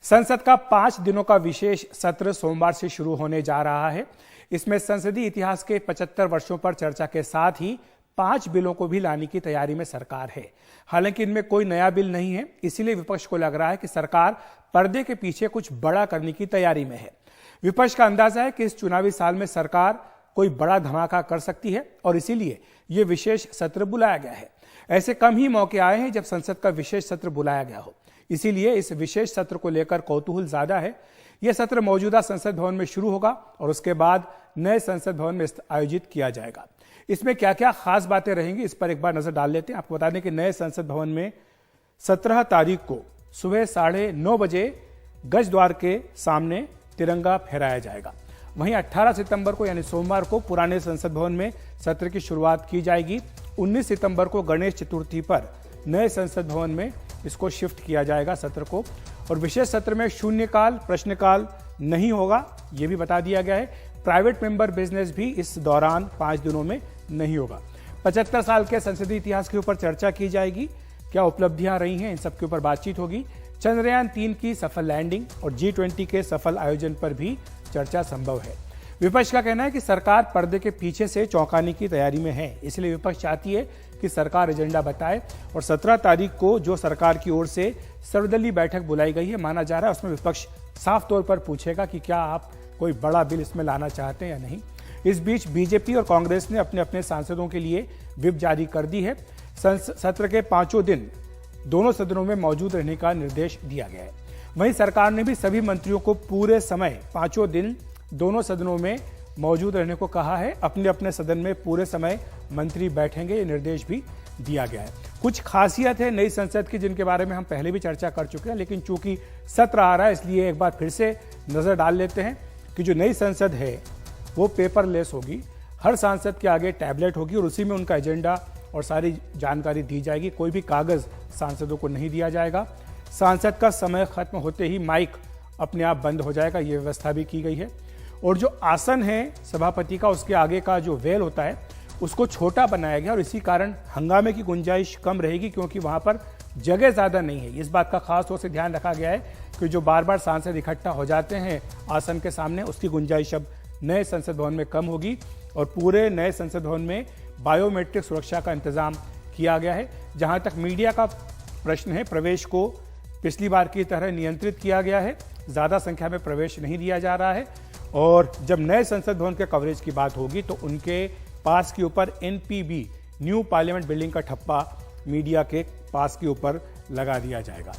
संसद का 5 दिनों का विशेष सत्र सोमवार से शुरू होने जा रहा है। इसमें संसदीय इतिहास के 75 वर्षों पर चर्चा के साथ ही 5 बिलों को भी लाने की तैयारी में सरकार है। हालांकि इनमें कोई नया बिल नहीं है, इसीलिए विपक्ष को लग रहा है कि सरकार पर्दे के पीछे कुछ बड़ा करने की तैयारी में है। विपक्ष का अंदाजा है कि इस चुनावी साल में सरकार कोई बड़ा धमाका कर सकती है और इसीलिए यह विशेष सत्र बुलाया गया है। ऐसे कम ही मौके आए हैं जब संसद का विशेष सत्र बुलाया गया हो, इसीलिए इस विशेष सत्र को लेकर कौतूहल ज्यादा है। यह सत्र मौजूदा संसद भवन में शुरू होगा और उसके बाद नए संसद भवन में आयोजित किया जाएगा। इसमें क्या क्या खास बातें रहेंगी, इस पर एक बार नजर डाल लेते हैं। आपको बता दें कि नए संसद भवन में 17 तारीख को सुबह 9:30 बजे गज द्वार के सामने तिरंगा फहराया जाएगा। वहीं 18 सितंबर को यानी सोमवार को पुराने संसद भवन में सत्र की शुरुआत की जाएगी। 19 सितंबर को गणेश चतुर्थी पर नए संसद भवन में इसको शिफ्ट किया जाएगा सत्र को। और विशेष सत्र में शून्यकाल प्रश्नकाल नहीं होगा, यह भी बता दिया गया है। प्राइवेट मेंबर बिजनेस भी इस दौरान 5 दिनों में नहीं होगा। 75 साल के संसदीय इतिहास के ऊपर चर्चा की जाएगी, क्या उपलब्धियां रही हैं इन सब के ऊपर बातचीत होगी। चंद्रयान 3 की सफल लैंडिंग और G20 के सफल आयोजन पर भी चर्चा संभव है। विपक्ष का कहना है कि सरकार पर्दे के पीछे से चौंकाने की तैयारी में है, इसलिए विपक्ष चाहती है कि सरकार एजेंडा बताए। और 17 तारीख को जो सरकार की ओर से सर्वदलीय बैठक बुलाई गई है, माना जा रहा है उसमें विपक्ष साफ तौर पर पूछेगा कि क्या आप कोई बड़ा बिल इसमें लाना चाहते हैं या नहीं। इस बीच बीजेपी और कांग्रेस ने अपने अपने सांसदों के लिए व्हिप जारी कर दी है। सत्र के 5 दिन दोनों सदनों में मौजूद रहने का निर्देश दिया गया है। वहीं सरकार ने भी सभी मंत्रियों को पूरे समय 5 दिन दोनों सदनों में मौजूद रहने को कहा है। अपने अपने सदन में पूरे समय मंत्री बैठेंगे, ये निर्देश भी दिया गया है। कुछ खासियत है नई संसद की जिनके बारे में हम पहले भी चर्चा कर चुके हैं, लेकिन चूंकि सत्र आ रहा है इसलिए एक बार फिर से नजर डाल लेते हैं कि जो नई संसद है वो पेपरलेस होगी। हर सांसद के आगे टैबलेट होगी और उसी में उनका एजेंडा और सारी जानकारी दी जाएगी। कोई भी कागज सांसदों को नहीं दिया जाएगा। सांसद का समय खत्म होते ही माइक अपने आप बंद हो जाएगा, ये व्यवस्था भी की गई है। और जो आसन है सभापति का, उसके आगे का जो वेल होता है उसको छोटा बनाया गया और इसी कारण हंगामे की गुंजाइश कम रहेगी, क्योंकि वहां पर जगह ज्यादा नहीं है। इस बात का खास तौर से ध्यान रखा गया है कि जो बार बार सांसद इकट्ठा हो जाते हैं आसन के सामने, उसकी गुंजाइश अब नए संसद भवन में कम होगी। और पूरे नए संसद भवन में बायोमेट्रिक सुरक्षा का इंतजाम किया गया है। जहां तक मीडिया का प्रश्न है, प्रवेश को पिछली बार की तरह नियंत्रित किया गया है, ज्यादा संख्या में प्रवेश नहीं दिया जा रहा है। और जब नए संसद भवन के कवरेज की बात होगी तो उनके पास के ऊपर NPB न्यू पार्लियामेंट बिल्डिंग का ठप्पा मीडिया के पास के ऊपर लगा दिया जाएगा।